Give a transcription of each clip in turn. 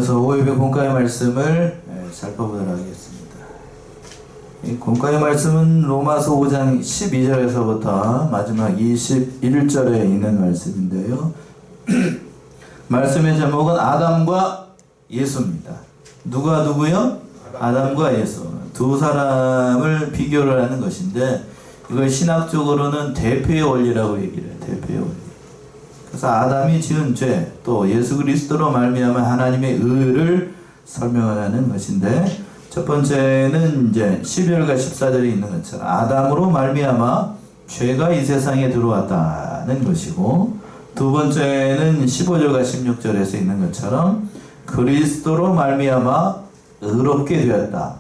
이어서 5일의 공과의 말씀을 살펴보도록 하겠습니다. 이 공과의 말씀은 로마서 5장 12절에서부터 마지막 21절에 있는 말씀인데요. 말씀의 제목은 아담과 예수입니다. 누가 누구요? 아담과 예수. 두 사람을 비교를 하는 것인데, 이걸 신학적으로는 대표의 원리라고 얘기를 해요. 대표의 원리. 그래서 아담이 지은 죄, 또 예수 그리스도로 말미암아 하나님의 의를 설명하는 것인데, 첫 번째는 이제 12절과 14절에 있는 것처럼 아담으로 말미암아 죄가 이 세상에 들어왔다는 것이고, 두 번째는 15절과 16절에서 있는 것처럼 그리스도로 말미암아 의롭게 되었다.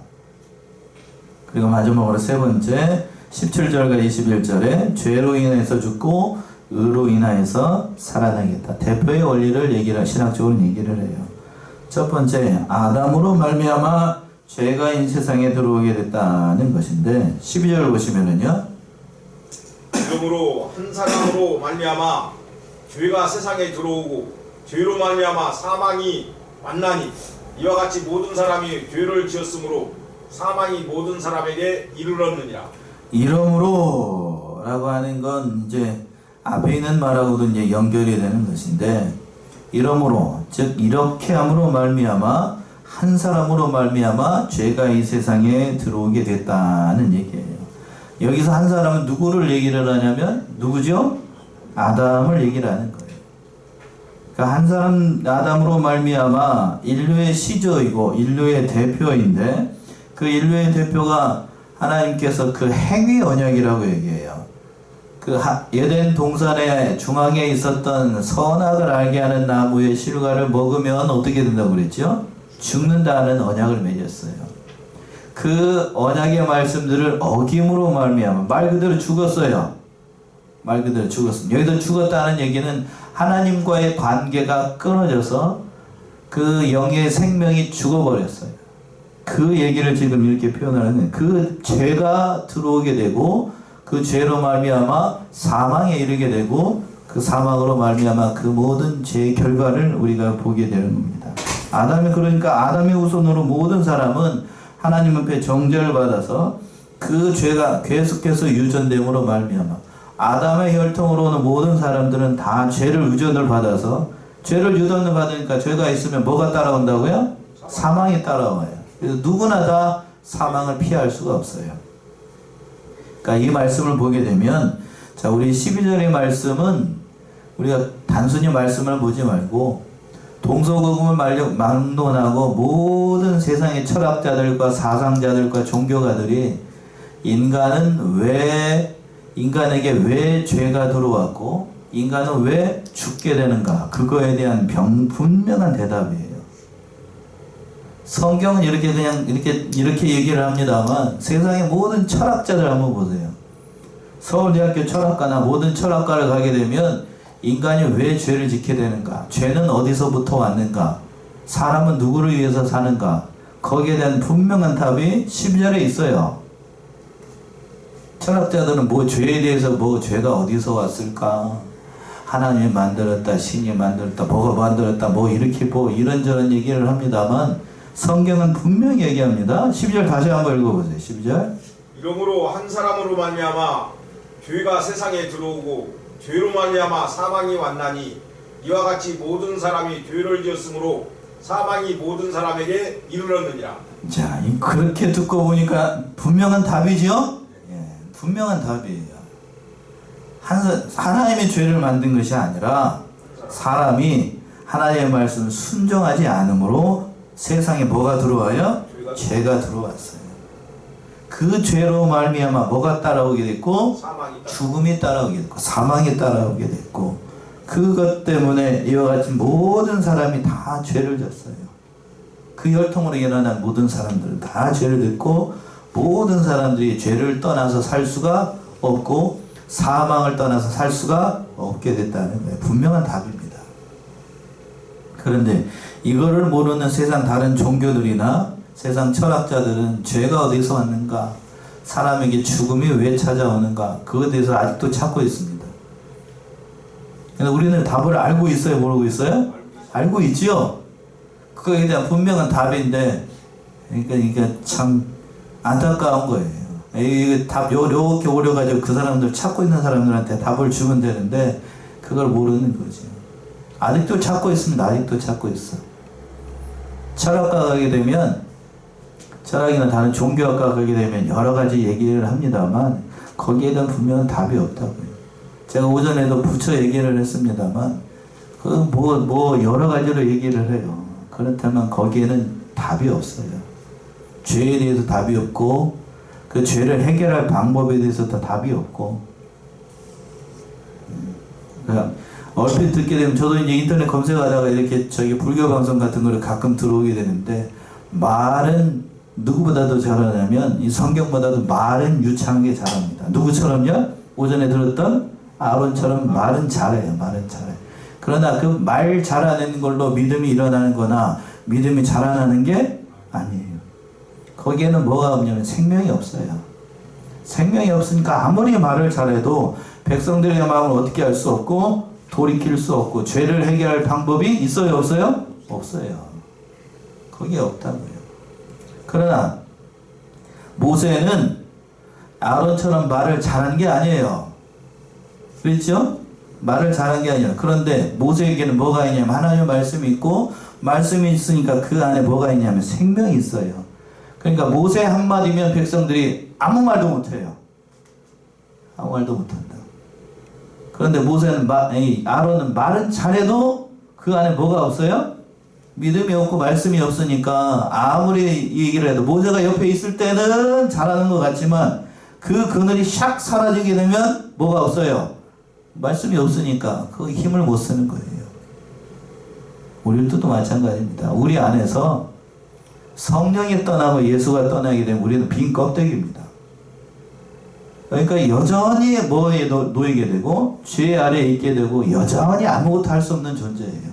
그리고 마지막으로 세 번째 17절과 21절에 죄로 인해서 죽고 의로 인하여서 살아나겠다. 대표의 원리를 신학적으로 얘기를 해요. 첫 번째, 아담으로 말미암아 죄가 이 세상에 들어오게 됐다는 것인데, 12절 보시면은요, 이러므로 한 사람으로 말미암아 죄가 세상에 들어오고 죄로 말미암아 사망이 왔나니 이와 같이 모든 사람이 죄를 지었으므로 사망이 모든 사람에게 이르렀느니라. 이러므로 라고 하는 건 이제 앞에 있는 말하고도 이제 연결이 되는 것인데, 이러므로, 즉 이렇게 함으로 말미암아 한 사람으로 말미암아 죄가 이 세상에 들어오게 됐다는 얘기예요. 여기서 한 사람은 누구를 얘기를 하냐면 누구죠? 아담을 얘기를 하는 거예요. 그러니까 한 사람 아담으로 말미암아 인류의 시조이고 인류의 대표인데, 그 인류의 대표가 하나님께서 그 행위 언약이라고 얘기해요. 그 에덴 동산의 중앙에 있었던 선악을 알게 하는 나무의 실과를 먹으면 어떻게 된다고 그랬죠? 죽는다는 언약을 맺었어요. 그 언약의 말씀들을 어김으로 말미암아 말 그대로 죽었어요. 말 그대로 죽었습니다. 여기서 죽었다는 얘기는 하나님과의 관계가 끊어져서 그 영의 생명이 죽어버렸어요. 그 얘기를 지금 이렇게 표현하는, 그 죄가 들어오게 되고 그 죄로 말미암아 사망에 이르게 되고 그 사망으로 말미암아 그 모든 죄의 결과를 우리가 보게 되는 겁니다. 그러니까 아담의 후손으로 모든 사람은 하나님 앞에 정죄를 받아서 그 죄가 계속해서 유전됨으로 말미암아 아담의 혈통으로 오는 모든 사람들은 다 죄를 유전을 받아서, 죄를 유전을 받으니까 죄가 있으면 뭐가 따라온다고요? 사망이 따라와요. 그래서 누구나 다 사망을 피할 수가 없어요. 그러니까 이 말씀을 보게 되면, 자, 우리 12절의 말씀은 우리가 단순히 말씀을 보지 말고 동서고금을 막론하고 모든 세상의 철학자들과 사상자들과 종교가들이 인간에게 왜 죄가 들어왔고 인간은 왜 죽게 되는가, 그거에 대한 분명한 대답이에요. 성경은 이렇게 얘기를 합니다만 세상의 모든 철학자들 한번 보세요. 서울대학교 철학과나 모든 철학과를 가게 되면 인간이 왜 죄를 짓게 되는가, 죄는 어디서부터 왔는가, 사람은 누구를 위해서 사는가, 거기에 대한 분명한 답이 12절에 있어요. 철학자들은 죄에 대해서 죄가 어디서 왔을까, 하나님이 만들었다, 신이 만들었다, 뭐가 만들었다, 이런저런 얘기를 합니다만 성경은 분명히 얘기합니다. 12절 다시 한번 읽어보세요. 12절. 이러므로 한 사람으로 말미암아 죄가 세상에 들어오고 죄로 말미암아 사망이 왔나니 이와 같이 모든 사람이 죄를 지었으므로 사망이 모든 사람에게 이르렀느니라. 자, 그렇게 듣고 보니까 분명한 답이죠? 예, 분명한 답이에요. 하나님의 죄를 만든 것이 아니라 사람이 하나님의 말씀을 순종하지 않으므로 세상에 뭐가 들어와요? 죄가 들어왔어요. 그 죄로 말미암아 뭐가 따라오게 됐고? 죽음이 따라오게 됐고 사망이 따라오게 됐고, 그것 때문에 이와 같이 모든 사람이 다 죄를 졌어요. 그 혈통으로 일어난 모든 사람들은 다 죄를 짓고 모든 사람들이 죄를 떠나서 살 수가 없고 사망을 떠나서 살 수가 없게 됐다는 거예요. 분명한 답입니다. 그런데 이거를 모르는 세상 다른 종교들이나 세상 철학자들은 죄가 어디서 왔는가, 사람에게 죽음이 왜 찾아오는가, 그것에 대해서 아직도 찾고 있습니다. 근데 우리는 답을 알고 있어요? 모르고 있어요? 알고 있지요? 그거에 대한 분명한 답인데, 그러니까 이게 참 안타까운 거예요. 이게 답 요렇게 오려가지고 그 사람들 찾고 있는 사람들한테 답을 주면 되는데 그걸 모르는 거죠. 아직도 찾고 있습니다. 아직도 찾고 있어. 철학과 가게 되면, 철학이나 다른 종교학과 가게 되면 여러 가지 얘기를 합니다만 거기에 대한 분명한 답이 없다고요. 제가 오전에도 부처 얘기를 했습니다만 뭐 여러 가지로 얘기를 해요. 그렇다면 거기에는 답이 없어요. 죄에 대해서 답이 없고 그 죄를 해결할 방법에 대해서도 답이 없고. 그러니까 얼핏 듣게 되면, 저도 이제 인터넷 검색하다가 이렇게 저기 불교 방송 같은 거를 가끔 들어오게 되는데, 말은 누구보다도 잘하냐면 이 성경보다도 말은 유창하게 잘합니다. 누구처럼요? 오전에 들었던 아론처럼 말은 잘해요. 말은 잘해요. 그러나 그 말 잘하는 걸로 믿음이 일어나는 거나 믿음이 자라나는 게 아니에요. 거기에는 뭐가 없냐면 생명이 없어요. 생명이 없으니까 아무리 말을 잘해도 백성들의 마음을 어떻게 할 수 없고 돌이킬 수 없고 죄를 해결할 방법이 있어요? 없어요? 없어요. 거기에 없다고요. 그러나 모세는 아론처럼 말을 잘하는 게 아니에요. 그렇죠? 말을 잘한 게 아니라. 그런데 모세에게는 뭐가 있냐면 하나님의 말씀이 있고, 말씀이 있으니까 그 안에 뭐가 있냐면 생명이 있어요. 그러니까 모세 한마디면 백성들이 아무 말도 못해요. 아무 말도 못한다. 그런데 아론은 말은 잘해도 그 안에 뭐가 없어요? 믿음이 없고 말씀이 없으니까 아무리 얘기를 해도, 모세가 옆에 있을 때는 잘하는 것 같지만 그 그늘이 샥 사라지게 되면 뭐가 없어요? 말씀이 없으니까 그 힘을 못 쓰는 거예요. 우리들도 마찬가지입니다. 우리 안에서 성령이 떠나고 예수가 떠나게 되면 우리는 빈 껍데기입니다. 그러니까 여전히 뭐에 놓이게 되고 죄 아래에 있게 되고 여전히 아무것도 할 수 없는 존재예요.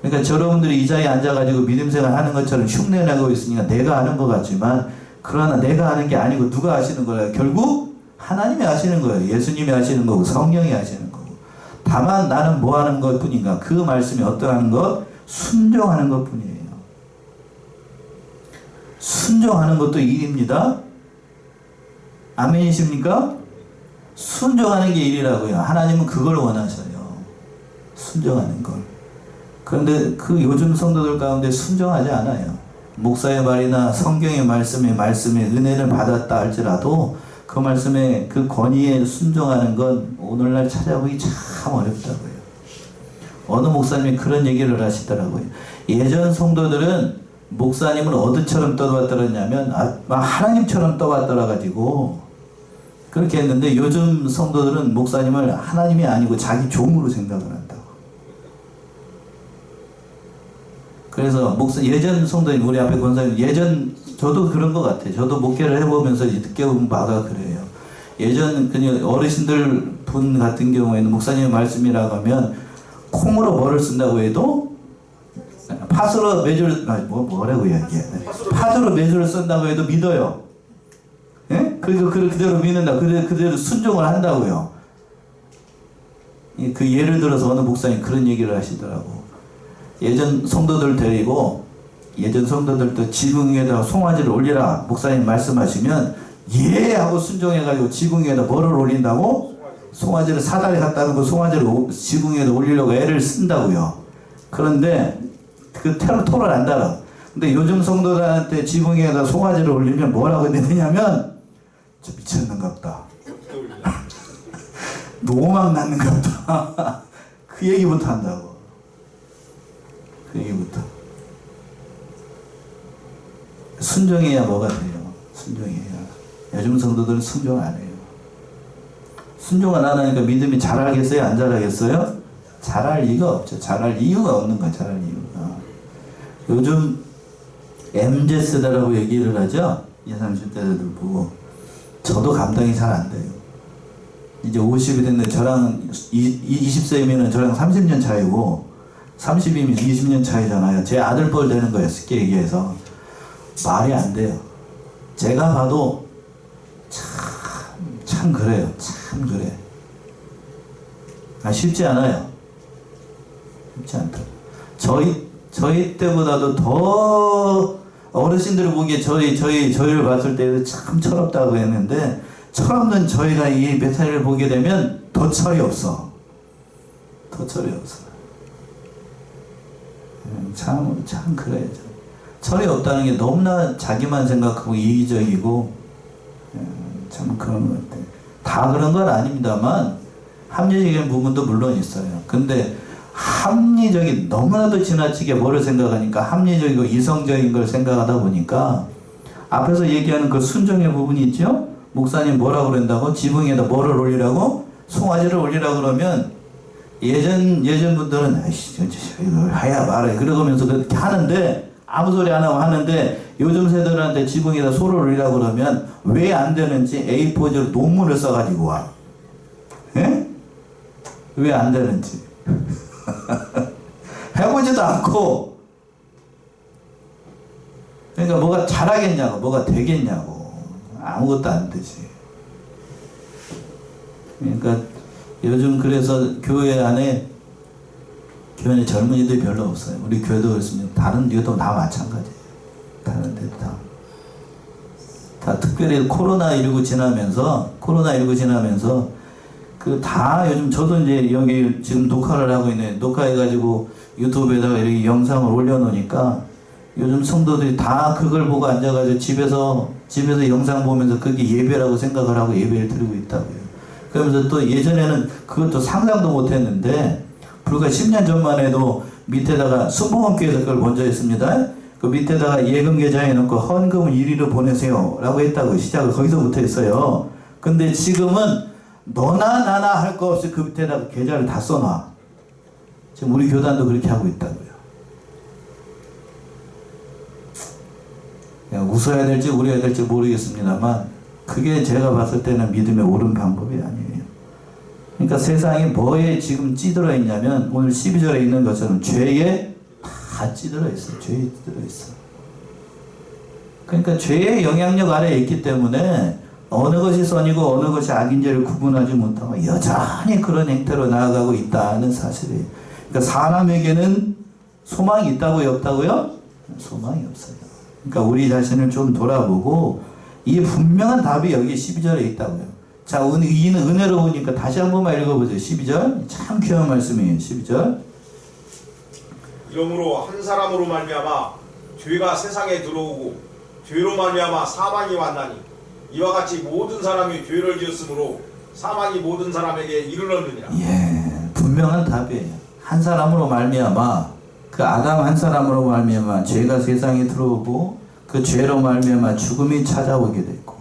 그러니까 여러분들이 이 자리에 앉아가지고 믿음 생활 하는 것처럼 흉내내고 있으니까 내가 하는 것 같지만, 그러나 내가 하는 게 아니고 누가 하시는 거예요? 결국 하나님이 하시는 거예요. 예수님이 하시는 거고 성령이 하시는 거고. 다만 나는 뭐 하는 것 뿐인가? 그 말씀이 어떠한 것? 순종하는 것 뿐이에요. 순종하는 것도 일입니다. 아멘이십니까? 순종하는 게 일이라고요. 하나님은 그걸 원하셔요. 순종하는 걸. 그런데 그 요즘 성도들 가운데 순종하지 않아요. 목사의 말이나 성경의 말씀에 은혜를 받았다 할지라도 그 말씀에 그 권위에 순종하는 건 오늘날 찾아보기 참 어렵다고요. 어느 목사님이 그런 얘기를 하시더라고요. 예전 성도들은 목사님을 어디처럼 떠받들었냐면 하나님처럼 떠받들어가지고 그렇게 했는데, 요즘 성도들은 목사님을 하나님이 아니고 자기 종으로 생각을 한다고. 그래서 예전 성도님, 우리 앞에 권사님, 저도 그런 것 같아요. 저도 목회를 해보면서 늦게 본 바가 그래요. 예전 그냥 어르신들 분 같은 경우에는 목사님의 말씀이라고 하면 콩으로 뭐를 쓴다고 해도 팥으로 매주를, 뭐라고 이야기해. 팥으로 매주를 쓴다고 해도 믿어요. 예? 그리고 그대로 믿는다. 그대로 순종을 한다고요. 그 예를 들어서 어느 목사님 그런 얘기를 하시더라고. 예전 성도들 데리고, 예전 성도들도 지붕 위에다가 송아지를 올리라 목사님 말씀하시면 예 하고 순종해가지고 지붕 위에다 뭐를 올린다고? 송아지를 사다리 갖다 놓고 송아지를 지붕 위에다 올리려고 애를 쓴다고요. 그런데 그 토를 안 달아. 근데 요즘 성도들한테 지붕 위에다 송아지를 올리면 뭐라고 되느냐면 저 미쳤는갑다. 노망 났는갑다. 그 얘기부터 한다고. 그 얘기부터. 순종해야 뭐가 돼요? 순종해야. 요즘 성도들은 순종 안 해요. 순종을 안 하니까 믿음이 자라겠어요? 안 자라겠어요? 자랄 리가 없죠. 자랄 이유가 없는 거야. 자랄 이유가. 요즘 MZ세대라고 얘기를 하죠. 20, 30대들 보고. 저도 감당이 잘 안 돼요. 이제 50이 됐는데 저랑 20세이면 저랑 30년 차이고 30이면 20년 차이잖아요. 제 아들뻘 되는 거예요. 쉽게 얘기해서. 말이 안 돼요. 제가 봐도 참 그래요. 참 그래. 쉽지 않아요. 쉽지 않다. 저희 때보다도 더 어르신들이 보기에 저희를 봤을 때 참 철없다고 했는데 철없는 저희가 이 메타를 보게 되면 더 철이 없어. 더 철이 없어. 참 그래요. 철이 없다는 게 너무나 자기만 생각하고 이기적이고 참 그런 것 같아요. 다 그런 건 아닙니다만 합리적인 부분도 물론 있어요. 근데 합리적인 너무나도 지나치게 뭐를 생각하니까 합리적이고 이성적인 걸 생각하다 보니까 앞에서 얘기하는 그 순종의 부분이 있죠? 목사님 뭐라고 그런다고? 지붕에다 뭐를 올리라고? 송아지를 올리라고 그러면 예전 분들은 아이씨 이거 해야 말해 그러면서 그렇게 하는데 아무 소리 안 하고 하는데 요즘 세대들한테 지붕에다 소를 올리라고 그러면 왜 안 되는지 A4지로 논문을 써가지고 와. 예? 왜 안 되는지 해보지도 않고 그러니까 뭐가 잘하겠냐고 뭐가 되겠냐고 아무것도 안 되지. 그러니까 요즘 그래서 교회 안에 젊은이들이 별로 없어요. 우리 교회도 그렇습니다. 다른 교회도 다 마찬가지예요. 다른 데도 다 특별히 코로나19 지나면서 그 다 요즘 저도 이제 여기 지금 녹화를 하고 있는데 녹화해가지고 유튜브에다가 이렇게 영상을 올려놓으니까 요즘 성도들이 다 그걸 보고 앉아가지고 집에서 영상 보면서 그게 예배라고 생각을 하고 예배를 드리고 있다고요. 그러면서 또 예전에는 그것도 상상도 못했는데 불과 10년 전만 해도 밑에다가 순복음교회에서 그걸 먼저 했습니다. 그 밑에다가 예금 계좌에 넣고 헌금을 이리로 보내세요 라고 했다고 시작을 거기서부터 했어요. 근데 지금은 너나 나나 할 거 없이 그 밑에다가 계좌를 다 써놔. 지금 우리 교단도 그렇게 하고 있다고요. 그냥 웃어야 될지 울어야 될지 모르겠습니다만 그게 제가 봤을 때는 믿음의 옳은 방법이 아니에요. 그러니까 세상이 뭐에 지금 찌들어 있냐면 오늘 12절에 있는 것처럼 죄에 다 찌들어 있어요. 죄에 찌들어 있어. 그러니까 죄의 영향력 아래에 있기 때문에 어느 것이 선이고 어느 것이 악인지를 구분하지 못하고 여전히 그런 행태로 나아가고 있다는 사실이에요. 그러니까 사람에게는 소망이 있다고요? 없다고요? 소망이 없어요. 그러니까 우리 자신을 좀 돌아보고 이 분명한 답이 여기 12절에 있다고요. 자, 이는 은혜로 보니까 다시 한 번만 읽어보세요. 12절. 참 귀한 말씀이에요. 12절. 이러므로 한 사람으로 말미암아 죄가 세상에 들어오고 죄로 말미암아 사망이 왔나니 이와 같이 모든 사람이 죄를 지었으므로 사망이 모든 사람에게 이르렀느니라. 예, 분명한 답이에요. 한 사람으로 말미암아 그 아담 한 사람으로 말미암아 죄가 세상에 들어오고 그 죄로 말미암아 죽음이 찾아오게 됐고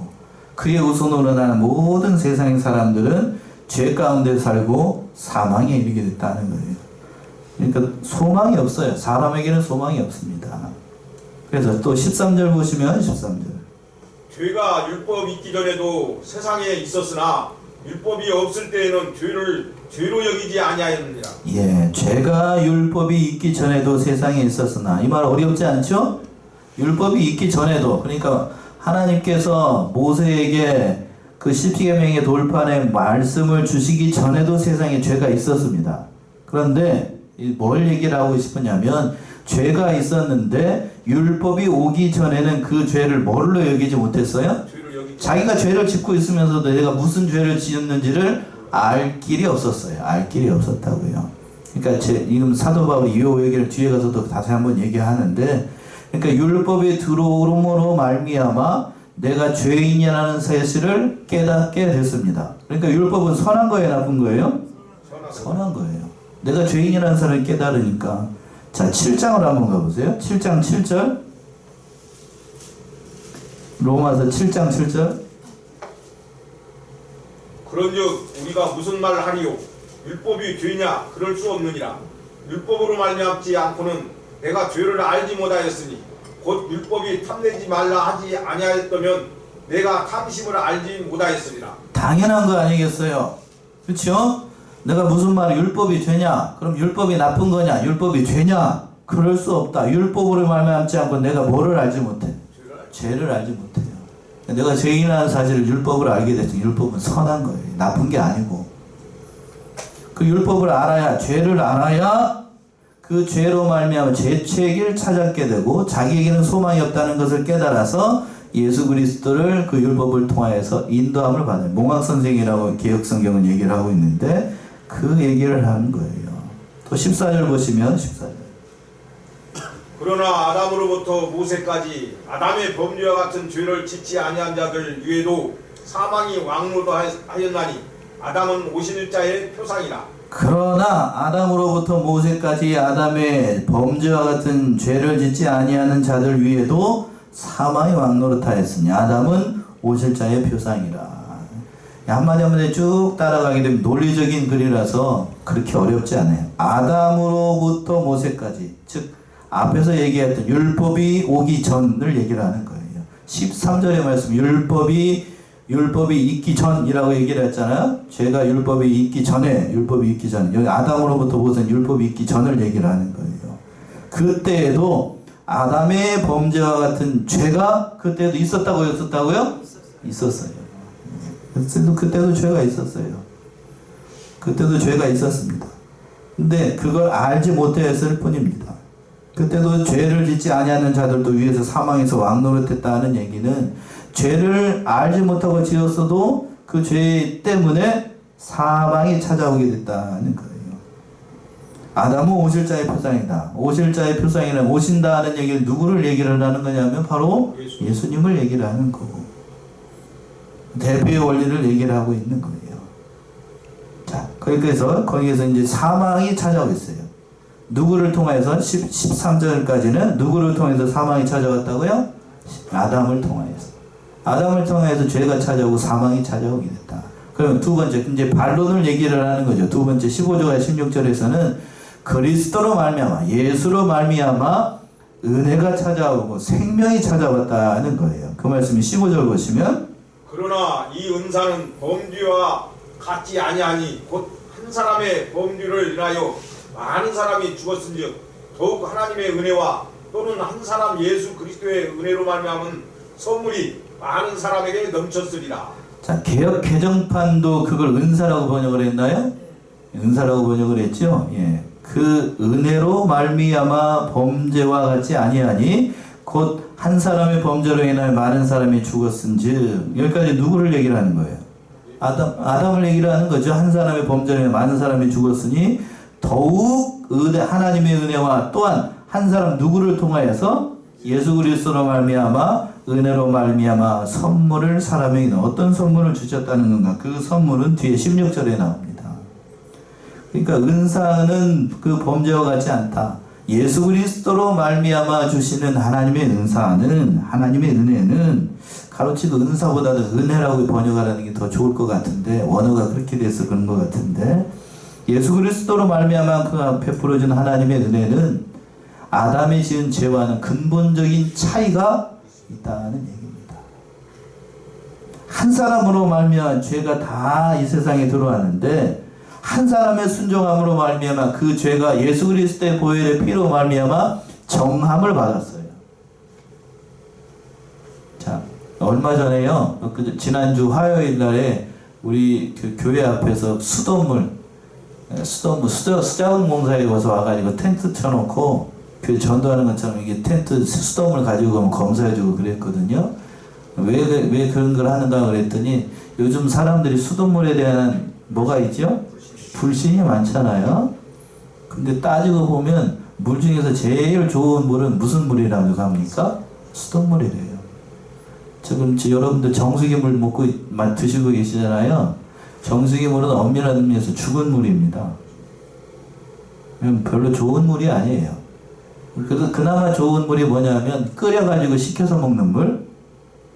그의 후손으로 나는 모든 세상의 사람들은 죄 가운데 살고 사망에 이르게 됐다는 거예요. 그러니까 소망이 없어요. 사람에게는 소망이 없습니다. 그래서 또 13절 보시면 13절. 죄가 율법 있기 전에도 세상에 있었으나 율법이 없을 때에는 죄를 죄로 여기지 아니하였느니라. 예, 죄가 율법이 있기 전에도 세상에 있었으나 이 말 어렵지 않죠? 율법이 있기 전에도 그러니까 하나님께서 모세에게 그 십계명의 돌판에 말씀을 주시기 전에도 세상에 죄가 있었습니다. 그런데 뭘 얘기를 하고 싶으냐면 죄가 있었는데 율법이 오기 전에는 그 죄를 뭘로 여기지 못했어요? 자기가 죄를 짓고 있으면서도 내가 무슨 죄를 지었는지를 알 길이 없었어요. 알 길이 없었다고요. 그러니까 지금 사도 바울이 이 얘기를 뒤에 가서도 다시 한번 얘기하는데 그러니까 율법이 들어옴으로 말미암아 내가 죄인이라는 사실을 깨닫게 됐습니다. 그러니까 율법은 선한 거예요, 나쁜 거예요? 선한 거예요. 내가 죄인이라는 사실을 깨달으니까. 자, 7장을 한번 가보세요. 7장 7절. 로마서 7장 7절. 그런즉 우리가 무슨 말을 하리요? 율법이 죄냐? 그럴 수 없느니라. 율법으로 말미암지 않고는 내가 죄를 알지 못하였으니 곧 율법이 탐내지 말라 하지 아니하였다면 내가 탐심을 알지 못하였으리라. 당연한 거 아니겠어요? 그렇죠? 내가 무슨 말을 율법이 죄냐? 그럼 율법이 나쁜 거냐? 율법이 죄냐? 그럴 수 없다. 율법으로 말미암지 않고 내가 뭐를 알지 못해? 죄를 알지 못해요. 내가 죄인이라는 사실을 율법으로 알게 됐지. 율법은 선한 거예요. 나쁜 게 아니고. 그 율법을 알아야, 죄를 알아야 그 죄로 말미암아 죄책을 찾았게 되고 자기에게는 소망이 없다는 것을 깨달아서 예수 그리스도를 그 율법을 통하여서 인도함을 받는 몽학선생이라고 개혁성경은 얘기를 하고 있는데 그 얘기를 하는 거예요. 또 14절 보시면 14절. 그러나 아담으로부터 모세까지 아담의 범죄와 같은 죄를 짓지 아니한 자들 위에도 사망이 왕노하였나니 아담은 오신일자의 표상이라. 그러나 아담으로부터 모세까지 아담의 범죄와 같은 죄를 짓지 아니하는 자들 위에도 사망이 왕노릇하였으니 아담은 오실 자의 표상이라. 한마디 한마디 쭉 따라가게 되면 논리적인 글이라서 그렇게 어렵지 않아요. 아담으로부터 모세까지, 즉 앞에서 얘기했던 율법이 오기 전을 얘기를 하는 거예요. 13절의 말씀, 율법이 있기 전이라고 얘기를 했잖아요. 죄가 율법이 있기 전에, 여기 아담으로부터 모세는 율법이 있기 전을 얘기를 하는 거예요. 그때에도 아담의 범죄와 같은 죄가 그때도 있었다고요? 있었어요. 그때도 죄가 있었어요. 그때도 죄가 있었습니다. 근데 그걸 알지 못했을 뿐입니다. 그때도 죄를 짓지 아니하는 자들도 위에서 사망에서 왕노릇했다는 얘기는 죄를 알지 못하고 지었어도 그 죄 때문에 사망이 찾아오게 됐다는 거예요. 아담은 오실 자의 표상이다. 오실 자의 표상이란 오신다는 얘기를 누구를 얘기를 하는 거냐면 바로 예수님을 얘기를 하는 거고 대표의 원리를 얘기를 하고 있는 거예요. 자, 그래서 거기에서 이제 사망이 찾아오겠어요. 누구를 통해서 13절까지는 누구를 통해서 사망이 찾아왔다고요? 아담을 통하여서. 아담을 통해서 죄가 찾아오고 사망이 찾아오게 됐다. 그러면 두 번째 이제 반론을 얘기를 하는 거죠. 두 번째 15절과 16절에서는 그리스도로 말미암아 예수로 말미암아 은혜가 찾아오고 생명이 찾아왔다는 거예요. 그 말씀이 15절 보시면 그러나 이 은사는 범죄와 같지 아니하니 곧 한 사람의 범죄를 인하여 많은 사람이 죽었은즉 더욱 하나님의 은혜와 또는 한 사람 예수 그리스도의 은혜로 말미암은 선물이 많은 사람에게 넘쳤으리라. 자, 개역 개정판도 그걸 은사라고 번역을 했나요? 은사라고 번역을 했죠. 예. 그 은혜로 말미암아 범죄와 같지 아니하니 곧 한 사람의 범죄로 인하여 많은 사람이 죽었은즉 여기까지 누구를 얘기를 하는 거예요? 아담을 얘기를 하는 거죠. 한 사람의 범죄로 인하여 많은 사람이 죽었으니 더욱 하나님의 은혜와 또한 한 사람 누구를 통하여서 예수 그리스도로 말미암아 은혜로 말미암아 선물을 사람에게 어떤 선물을 주셨다는 건가? 그 선물은 뒤에 16절에 나옵니다. 그러니까 은사는 그 범죄와 같지 않다. 예수 그리스도로 말미암아 주시는 하나님의 은사는 하나님의 은혜는 가로치고 은사보다도 은혜라고 번역하라는 게 더 좋을 것 같은데 원어가 그렇게 돼서 그런 것 같은데 예수 그리스도로 말미암아 그 베풀어준 하나님의 은혜는 아담이 지은 죄와는 근본적인 차이가 있다는 얘기입니다. 한 사람으로 말미암아 죄가 다 이 세상에 들어왔는데 한 사람의 순종함으로 말미암아 그 죄가 예수 그리스도의 보혈의 피로 말미암아 정함을 받았어요. 자, 얼마 전에요. 지난주 화요일 날에 우리 그 교회 앞에서 수돗물 수자원 공사에 와서 와가지고 텐트 쳐놓고 교회 전도하는 것처럼 이게 텐트 수돗물 가지고 가면 검사해주고 그랬거든요. 왜 그런 걸 하는가 그랬더니 요즘 사람들이 수돗물에 대한 뭐가 있죠? 불신이 많잖아요. 근데 따지고 보면 물 중에서 제일 좋은 물은 무슨 물이라고 합니까? 수돗물이래요. 지금 여러분들 정수기 물 먹고 드시고 계시잖아요. 정수기 물은 엄밀한 의미에서 죽은 물입니다. 별로 좋은 물이 아니에요. 그래서 그나마 좋은 물이 뭐냐면 끓여가지고 식혀서 먹는 물,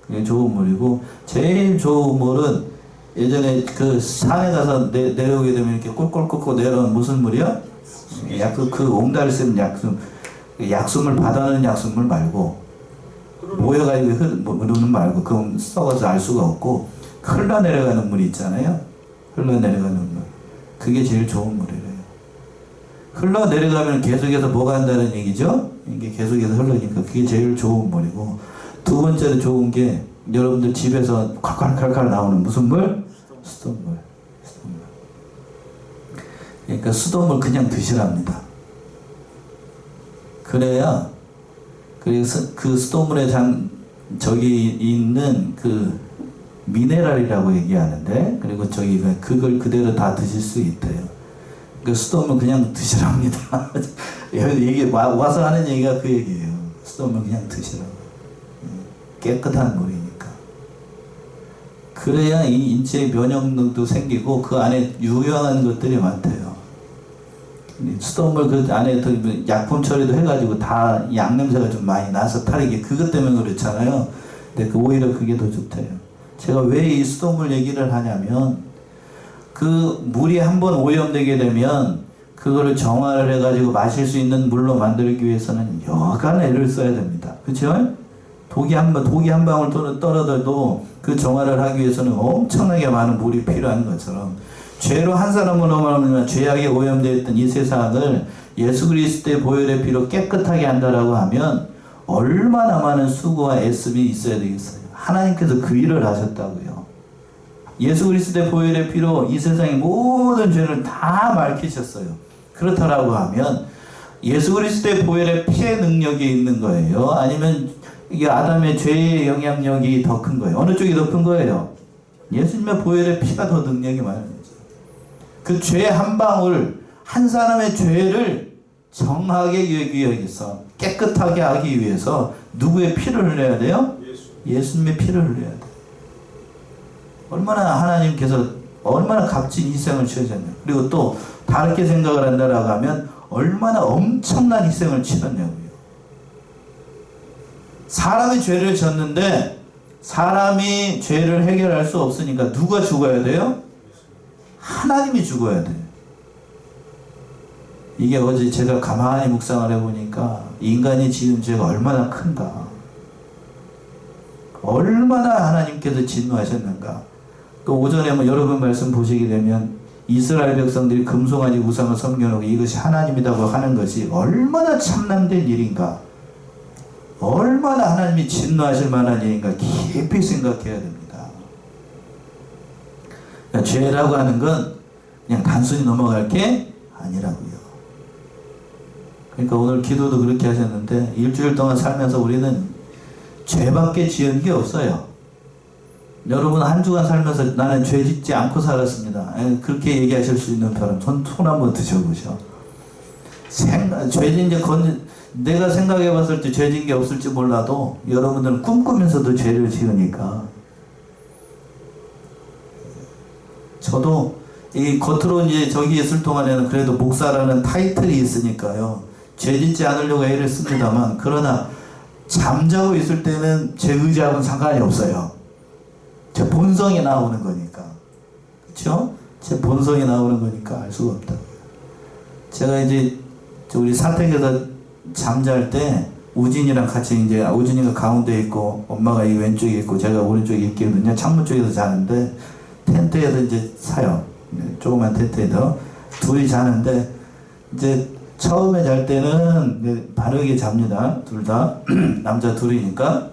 그게 좋은 물이고 제일 좋은 물은 예전에 그 산에 가서 내려오게 되면 이렇게 꿀꿀 내려오는 무슨 물이요? 그 옹달이 쓰는 약수물 받아는 약수물 말고 모여가지고 흐르는 말고 그건 썩어서 알 수가 없고 흘러내려가는 물이 있잖아요. 흘러내려가는 물. 그게 제일 좋은 물이래요. 흘러내려가면 계속해서 뭐가 한다는 얘기죠? 이게 계속해서 흘러니까 그게 제일 좋은 물이고 두 번째로 좋은 게 여러분들 집에서 칼칼칼칼 나오는 무슨 물? 수돗물. 그러니까 수돗물 그냥 드시랍니다. 그래야 그래서 그 수돗물에 저기 있는 그 미네랄이라고 얘기하는데, 그리고 저기 그걸 그대로 다 드실 수 있대요. 그 수돗물 그냥 드시랍니다. 이게 와서 하는 얘기가 그 얘기예요. 수돗물 그냥 드시라고. 깨끗한 물이니까. 그래야 이 인체의 면역력도 생기고 그 안에 유용한 것들이 많대요. 수돗물 그 안에 약품 처리도 해가지고 다 양냄새가 좀 많이 나서 탈이게 그것 때문에 그렇잖아요. 근데 오히려 그게 더 좋대요. 제가 왜 이 수돗물 얘기를 하냐면, 그 물이 한번 오염되게 되면 그거를 정화를 해가지고 마실 수 있는 물로 만들기 위해서는 여간 애를 써야 됩니다. 그렇죠? 독이 한 방울 떨어져도 그 정화를 하기 위해서는 엄청나게 많은 물이 필요한 것처럼, 죄로 한 사람으로만 죄악에 오염되어 있던 이 세상을 예수 그리스도의 보혈의 피로 깨끗하게 한다라고 하면 얼마나 많은 수고와 애씀이 있어야 되겠어요. 하나님께서 그 일을 하셨다고요. 예수 그리스도의 보혈의 피로 이 세상의 모든 죄를 다 밝히셨어요. 그렇다라고 하면 예수 그리스도의 보혈의 피의 능력이 있는 거예요? 아니면 이게 아담의 죄의 영향력이 더 큰 거예요? 어느 쪽이 더 큰 거예요? 예수님의 보혈의 피가 더 능력이 많은 거죠. 그 죄 한 방울, 한 사람의 죄를 정하게 하기 위해서, 깨끗하게 하기 위해서 누구의 피를 흘려야 돼요? 예수님의 피를 흘려야 돼요. 얼마나 하나님께서 얼마나 값진 희생을 치르셨냐고. 그리고 또 다르게 생각을 한다라고 하면 얼마나 엄청난 희생을 치렀냐고요. 사람이 죄를 졌는데 사람이 죄를 해결할 수 없으니까 누가 죽어야 돼요? 하나님이 죽어야 돼요. 이게 어제 제가 가만히 묵상을 해보니까 인간이 지은 죄가 얼마나 큰가, 얼마나 하나님께서 진노하셨는가. 그 오전에 여러분 말씀 보시게 되면 이스라엘 백성들이 금송아지 우상을 섬겨놓고 이것이 하나님이라고 하는 것이 얼마나 참남된 일인가, 얼마나 하나님이 진노하실 만한 일인가 깊이 생각해야 됩니다. 그러니까 죄라고 하는 건 그냥 단순히 넘어갈 게 아니라고요. 그러니까 오늘 기도도 그렇게 하셨는데, 일주일 동안 살면서 우리는 죄밖에 지은 게 없어요. 여러분 한 주간 살면서 나는 죄 짓지 않고 살았습니다. 그렇게 얘기하실 수 있는 사람 손 한번 드셔보셔. 죄진 게 내가 생각해 봤을 때 죄진 게 없을지 몰라도 여러분들은 꿈꾸면서도 죄를 지으니까. 저도 이 겉으로 이제 저기 있을 동안에는 그래도 목사라는 타이틀이 있으니까요, 죄 짓지 않으려고 애를 씁니다만, 그러나 잠자고 있을 때는 제 의지하고는 상관이 없어요. 제 본성이 나오는 거니까. 그렇죠? 제 본성이 나오는 거니까 알 수가 없다고요. 제가 이제 우리 사택에서 잠잘 때 우진이랑 같이, 이제 우진이가 가운데 있고 엄마가 이 왼쪽에 있고 제가 오른쪽에 있거든요. 창문 쪽에서 자는데 텐트에서 이제 사요. 조그만 텐트에서 둘이 자는데, 이제 처음에 잘 때는 바르게 잡니다. 둘 다. 남자 둘이니까.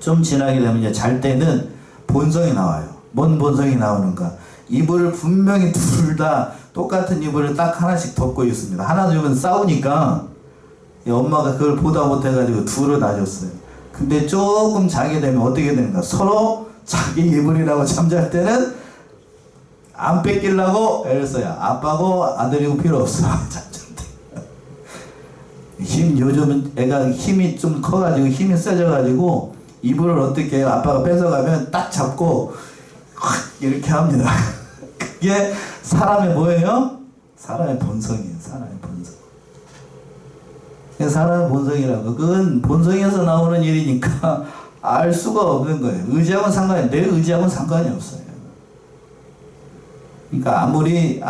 좀 지나게 되면 이제 잘 때는 본성이 나와요. 뭔 본성이 나오는가? 이불을 분명히 둘 다 똑같은 이불을 딱 하나씩 덮고 있습니다. 하나 둘은 싸우니까 엄마가 그걸 보다 못해가지고 둘을 놔줬어요. 근데 조금 자게 되면 어떻게 되는가? 서로 자기 이불이라고 잠잘 때는 안 뺏기려고 애를 써요. 아빠고 아들이고 필요 없어. 요즘은 애가 힘이 좀 커가지고 힘이 세져가지고 이불을 어떻게 해요? 아빠가 뺏어가면 딱 잡고 이렇게 합니다. 그게 사람의 뭐예요? 사람의 본성이에요. 사람의 본성. 사람의 본성이라고. 그건 본성에서 나오는 일이니까 알 수가 없는 거예요. 의지하고는 상관이, 내 의지하고는 상관이 없어요. 그러니까 아무리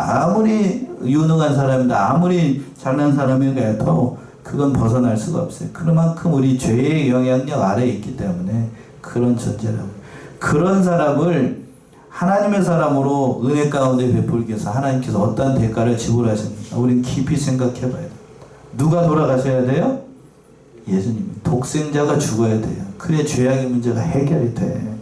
유능한 사람이다, 아무리 잘난 사람이라도 그건 벗어날 수가 없어요. 그만큼 우리 죄의 영향력 아래에 있기 때문에 그런 존재라고. 그런 사람을 하나님의 사람으로 은혜 가운데 베풀기 위해서 하나님께서 어떠한 대가를 지불하셨는가, 우린 깊이 생각해 봐야 돼요. 누가 돌아가셔야 돼요? 예수님. 독생자가 죽어야 돼요. 그래야 죄악의 문제가 해결이 돼.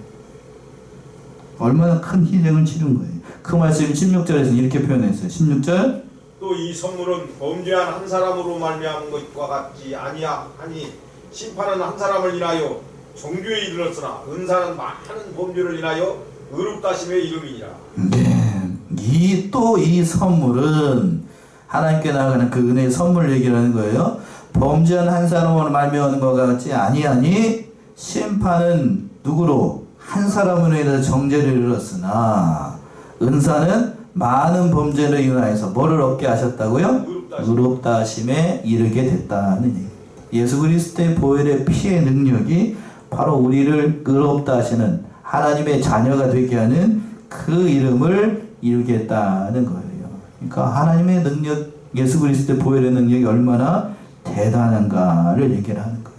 얼마나 큰 희생을 치른 거예요. 그 말씀이 16절에서 이렇게 표현했어요. 16절, 또 이 선물은 범죄한 한 사람으로 말미암은 것과 같지 아니하니 심판은 한 사람을 인하여 정죄에 이르렀으나 은사는 많은 범죄를 인하여 의롭다심의 이름이니라. 네, 이 선물은 하나님께 나가는 그 은혜의 선물 얘기를 하는 거예요. 범죄한 한 사람으로 말미암은 것과 같지 아니하니 심판은 누구로? 한 사람으로 인해서 정죄를 이르렀으나 은사는 많은 범죄를 인하여서 뭐를 얻게 하셨다고요? 의롭다 하심에 이르게 됐다는 얘기. 예수 그리스도의 보혈의 피의 능력이 바로 우리를 의롭다 하시는 하나님의 자녀가 되게 하는 그 이름을 이루게 했다는 거예요. 그러니까 하나님의 능력, 예수 그리스도의 보혈의 능력이 얼마나 대단한가를 얘기를 하는 거예요.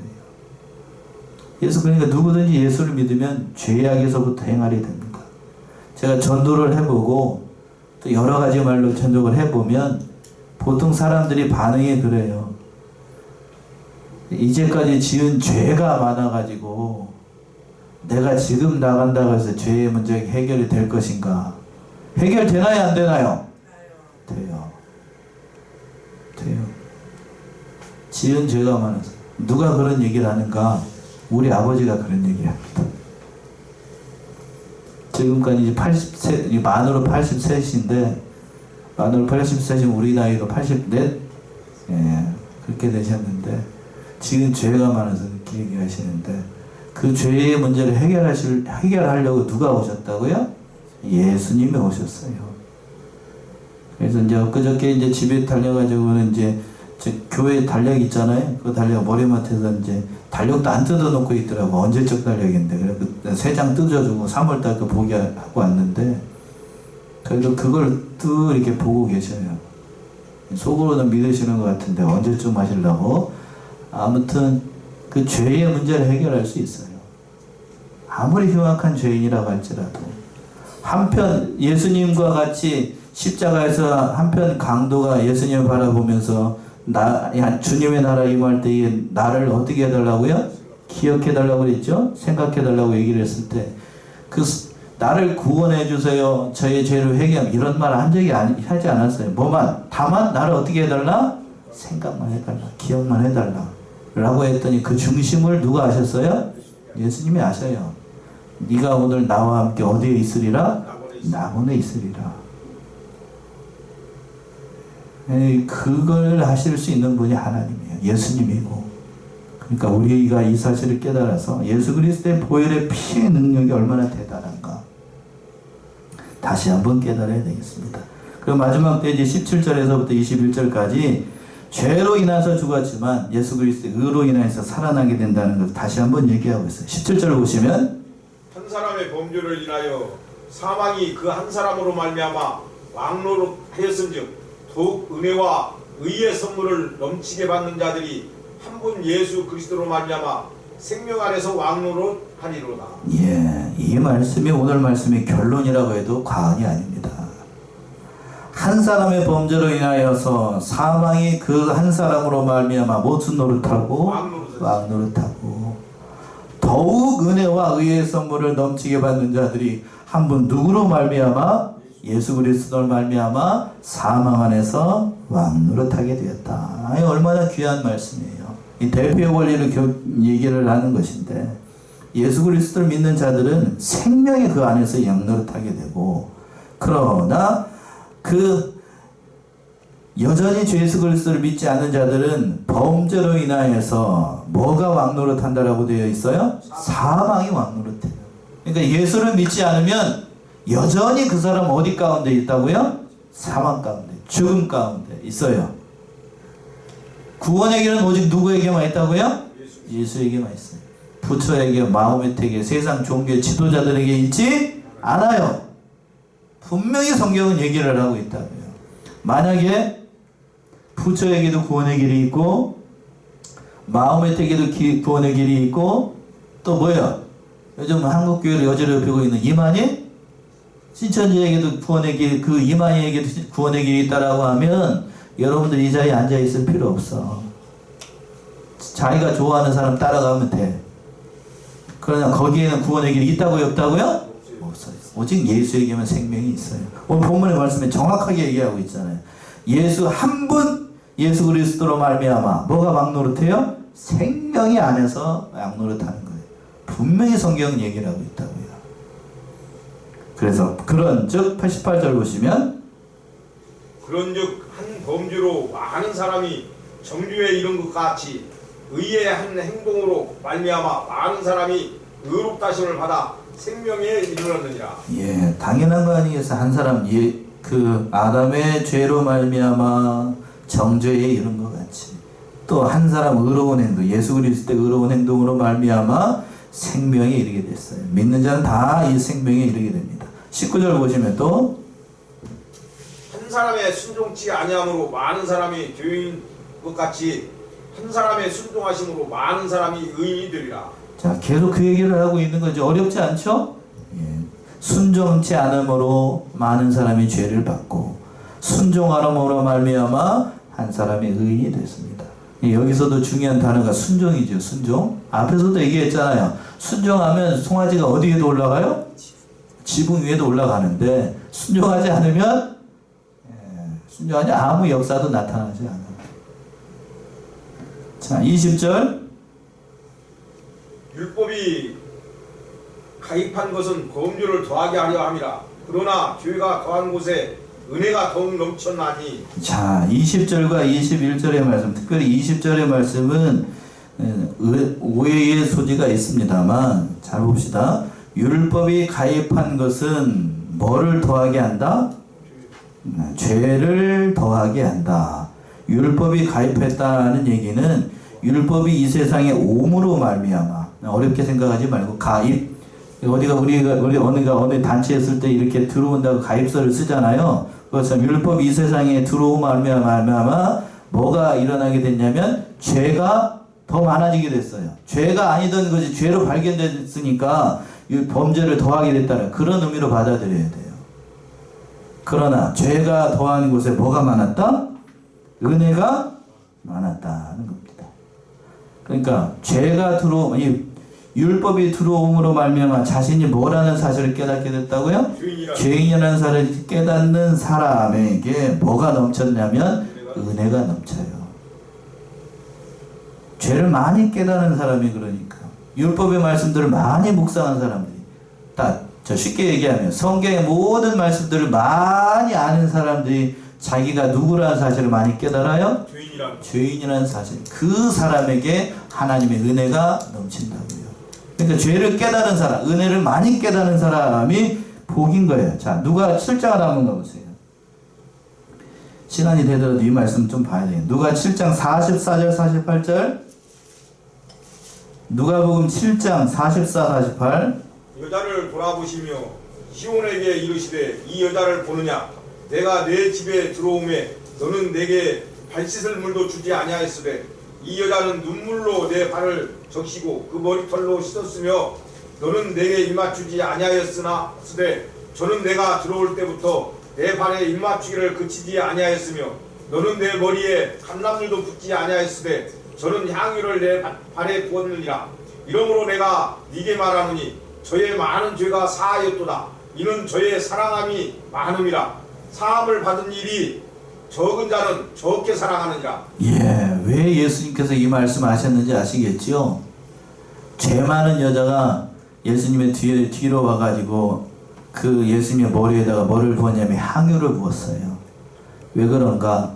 그러니까 누구든지 예수를 믿으면 죄악에서부터 행하게 됩니다. 제가 전도를 해보고 또 여러 가지 말로 전도를 해보면 보통 사람들이 반응이 그래요. 이제까지 지은 죄가 많아가지고 내가 지금 나간다고 해서 죄의 문제가 해결이 될 것인가? 해결되나요? 안 되나요? 돼요. 지은 죄가 많아서. 누가 그런 얘기를 하는가? 우리 아버지가 그런 얘기를 합니다. 지금까지 이제 80세, 만으로 83인데, 만으로 83이면 우리 나이로 84? 예, 그렇게 되셨는데, 지금 죄가 많아서 그렇게 얘기하시는데, 그 죄의 문제를 해결하려고 누가 오셨다고요? 예수님이 오셨어요. 그래서 이제 엊그저께 이제 집에 달려가지고는 이제 교회 달력 있잖아요. 그 달력 머리맡에서 이제 달력도 안 뜯어놓고 있더라고. 언제적 달력인데. 그래서 3장 뜯어주고 3월달 그 보게 하고 왔는데, 그래도 그걸 또 이렇게 보고 계셔요. 속으로는 믿으시는 것 같은데 언제쯤 하시려고. 아무튼 그 죄의 문제를 해결할 수 있어요. 아무리 흉악한 죄인이라고 할지라도. 한편 예수님과 같이 십자가에서 한편 강도가 예수님을 바라보면서 주님의 나라 임할 때에 나를 어떻게 해달라고요? 기억해달라고 그랬죠? 생각해달라고 얘기를 했을 때 나를 구원해 주세요. 저의 죄를 회개하면 이런 말 한 적이 하지 않았어요. 다만 나를 어떻게 해달라? 생각만 해달라. 기억만 해달라. 라고 했더니 그 중심을 누가 아셨어요? 예수님이 아셔요. 네가 오늘 나와 함께 어디에 있으리라? 낙원에 있으리라. 그걸 하실 수 있는 분이 하나님이에요. 예수님이고. 그러니까 우리가 이 사실을 깨달아서 예수 그리스도의 보혈의 피의 능력이 얼마나 대단한가 다시 한번 깨달아야 되겠습니다. 그리고 마지막 때 이제 17절에서부터 21절까지 죄로 인해서 죽었지만 예수 그리스도의 의로 인해서 살아나게 된다는 것을 다시 한번 얘기하고 있어요. 17절을 보시면 한 사람의 범죄를 인하여 사망이 그 한 사람으로 말미암아 왕노로 하였은즉 더욱 은혜와 의의 선물을 넘치게 받는 자들이 한 분 예수 그리스도로 말미암아 생명 안에서 왕노로 하리로다. 예, 이 말씀이 오늘 말씀의 결론이라고 해도 과언이 아닙니다. 한 사람의 범죄로 인하여서 사망이 그 한 사람으로 말미암아 무슨 노릇하고 왕노릇하고 더욱 은혜와 의의 선물을 넘치게 받는 자들이 한 분 누구로 말미암아 예수 그리스도로 말미암아 사망 안에서 왕노릇하게 되었다. 아니, 얼마나 귀한 말씀이에요. 이 대표의 원리를 얘기를 하는 것인데 예수 그리스도를 믿는 자들은 생명이 그 안에서 왕노릇하게 되고 그러나 여전히 예수 그리스도를 믿지 않는 자들은 범죄로 인하여서 뭐가 왕노릇한다라고 되어 있어요? 사망이 왕노릇해요. 그러니까 예수를 믿지 않으면 여전히 그 사람 어디 가운데 있다고요? 사망 가운데, 죽음 가운데 있어요. 구원의 길은 오직 누구에게만 있다고요? 예수에게만 있어요. 부처에게, 마호메트에게, 세상 종교의 지도자들에게 있지 않아요. 분명히 성경은 얘기를 하고 있다고요. 만약에 부처에게도 구원의 길이 있고 마호메트에게도 구원의 길이 있고 또 뭐예요? 요즘 한국교회를 여지럽히고 있는 이만희? 신천지에게도 구원의 길, 그 이만희에게도 구원의 길이 있다라고 하면 여러분들 이 자리에 앉아 있을 필요 없어. 자기가 좋아하는 사람 따라가면 돼. 그러나 거기에는 구원의 길이 있다고요? 없다고요? 없어요. 오직 예수에게만 생명이 있어요. 오늘 본문의 말씀에 정확하게 얘기하고 있잖아요. 예수 한 분 예수 그리스도로 말미암아 뭐가 막노릇해요? 생명이 안에서 막노릇하는 거예요. 분명히 성경 얘기를 하고 있다고요. 그래서 그런즉 88절 보시면 그런즉 한 범죄로 많은 사람이 정죄에 이른 것 같이 의의 한 행동으로 말미암아 많은 사람이 의롭다심을 받아 생명에 이르렀느니라. 예, 당연한 거 아니겠어요? 한 사람 그 아담의 죄로 말미암아 정죄에 이른 것 같이 또 한 사람 의로운 행동, 예수 그리스도의 의로운 행동으로 말미암아 생명에 이르게 됐어요. 믿는 자는 다 이 생명에 이르게 됩니다. 19절 보시면 또 한 사람의 순종치 아니함으로 많은 사람이 죄인 것 같이 한 사람의 순종하심으로 많은 사람이 의인이 되리라. 자, 계속 그 얘기를 하고 있는 거죠. 어렵지 않죠? 예. 순종치 않음으로 많은 사람이 죄를 받고 순종하므로 말미암아 한 사람이 의인이 됐습니다. 예, 여기서도 중요한 단어가 순종이죠. 순종. 앞에서도 얘기했잖아요. 순종하면 송아지가 어디에도 올라가요? 지붕 위에도 올라가는데 순종하지 않으면 순종하지 아무 역사도 나타나지 않아요. 자, 20절. 율법이 가입한 것은 범죄를 더하게 하려 함이라. 그러나 죄가 더한 곳에 은혜가 더욱 넘쳤나니. 자, 20절과 21절의 말씀, 특별히 20절의 말씀은 오해의 소지가 있습니다만 잘 봅시다. 율법이 가입한 것은 뭐를 더하게 한다? 죄를 더하게 한다. 율법이 가입했다는 얘기는 율법이 이 세상에 옴으로 말미암아, 어렵게 생각하지 말고 가입. 우리 어느 단체에 있을 때 이렇게 들어온다고 가입서를 쓰잖아요. 그것은 율법이 이 세상에 들어오고 말미암아 뭐가 일어나게 됐냐면 죄가 더 많아지게 됐어요. 죄가 아니던 것이 죄로 발견됐으니까 범죄를 더하게 됐다는 그런 의미로 받아들여야 돼요. 그러나 죄가 더한 곳에 뭐가 많았다? 은혜가 많았다는 겁니다. 그러니까 죄가 율법이 들어옴으로 말미암아 자신이 뭐라는 사실을 깨닫게 됐다고요? 죄인이라는 사실을 깨닫는 사람에게 뭐가 넘쳤냐면 은혜가 넘쳐요. 죄를 많이 깨닫는 사람이 그러니까 율법의 말씀들을 많이 묵상한 사람들이 저 쉽게 얘기하면 성경의 모든 말씀들을 많이 아는 사람들이 자기가 누구라는 사실을 많이 깨달아요? 죄인이라는 사실. 그 사람에게 하나님의 은혜가 넘친다고요. 그러니까 죄를 깨달은 사람, 은혜를 많이 깨달은 사람이 복인 거예요. 자, 누가 7장을 한번 가보세요. 시간이 되더라도 이 말씀 좀 봐야 돼요. 누가 7장 44절 48절. 누가복음 7장 44, 48. 여자를 돌아보시며 시온에게 이르시되 이 여자를 보느냐? 내가 내 집에 들어오매 너는 내게 발 씻을 물도 주지 아니하였으되 이 여자는 눈물로 내 발을 적시고 그 머리털로 씻었으며 너는 내게 입맞추지 아니하였으나 쓰되 저는 내가 들어올 때부터 내 발에 입맞추기를 그치지 아니하였으며 너는 내 머리에 감람물도 붓지 아니하였으되 저는 향유를 내 발에 부었느니라. 이러므로 내가 네게 말하노니 저의 많은 죄가 사하였도다. 이는 저의 사랑함이 많음이라. 사함을 받은 일이 적은 자는 적게 사랑하느니라. 예, 왜 예수님께서 이 말씀 하셨는지 아시겠죠? 죄 많은 여자가 예수님의 뒤로 와가지고 그 예수님의 머리에다가 뭐를 부었냐면 향유를 부었어요. 왜 그런가?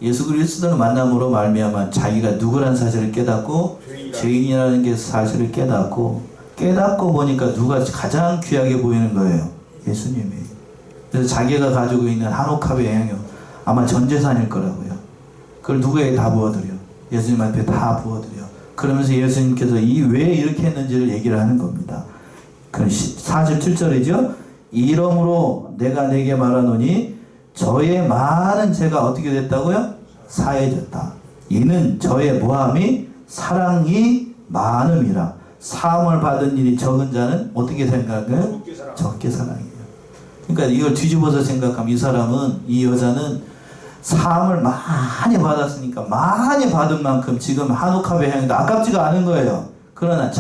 예수 그리스도를 만남으로 말미암아 자기가 누구란 사실을 깨닫고 죄인이라는 게 사실을 깨닫고 보니까 누가 가장 귀하게 보이는 거예요? 예수님이. 그래서 자기가 가지고 있는 한옥합의 향유 아마 전 재산일 거라고요. 그걸 누구에게 다 부어드려? 예수님한테 다 부어드려. 그러면서 예수님께서 왜 이렇게 했는지를 얘기를 하는 겁니다. 그럼 47절이죠. 이러므로 내가 내게 말하노니 저의 많은 죄가 어떻게 됐다고요? 사해졌다. 이는 저의 모함이 사랑이 많음이라. 사함을 받은 일이 적은 자는 어떻게 생각해요? 적게 사랑해요. 그러니까 이걸 뒤집어서 생각하면 이 사람은, 이 여자는 사함을 많이 받았으니까 많이 받은 만큼 지금 한옥합의 향이도 아깝지가 않은 거예요. 그러나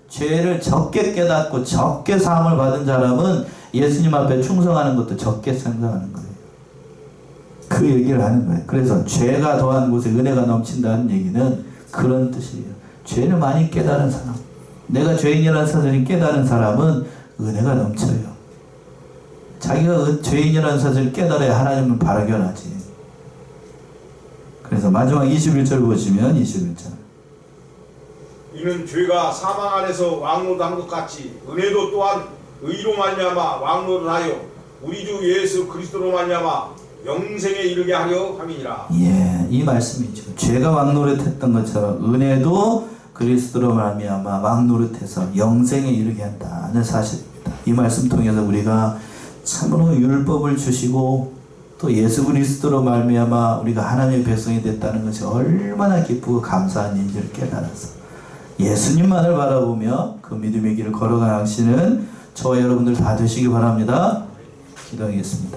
죄를 적게 깨닫고 적게 사함을 받은 사람은 예수님 앞에 충성하는 것도 적게 생각하는 거예요. 그 얘기를 하는 거예요. 그래서 죄가 더한 곳에 은혜가 넘친다는 얘기는 그런 뜻이에요. 죄를 많이 깨달은 사람, 내가 죄인이라는 사실을 깨달은 사람은 은혜가 넘쳐요. 자기가 죄인이라는 사실을 깨달아야 하나님은 발견하지. 그래서 마지막 21절 보시면 21절. 이는 죄가 사망 안에서 왕노릇한 것 같이 은혜도 또한 의로 말미암아 왕노릇하여 우리 주 예수 그리스도로 말미암아 영생에 이르게 하려 함이니라. 예, 이 말씀이죠. 죄가 왕노릇했던 것처럼 은혜도 그리스도로 말미암아 왕노릇해서 영생에 이르게 한다는 사실입니다. 이 말씀 통해서 우리가 참으로 율법을 주시고 또 예수 그리스도로 말미암아 우리가 하나님의 백성이 됐다는 것이 얼마나 기쁘고 감사한 일인지를 깨달아서 예수님만을 바라보며 그 믿음의 길을 걸어가시는 저와 여러분들 다 되시기 바랍니다. 기도하겠습니다.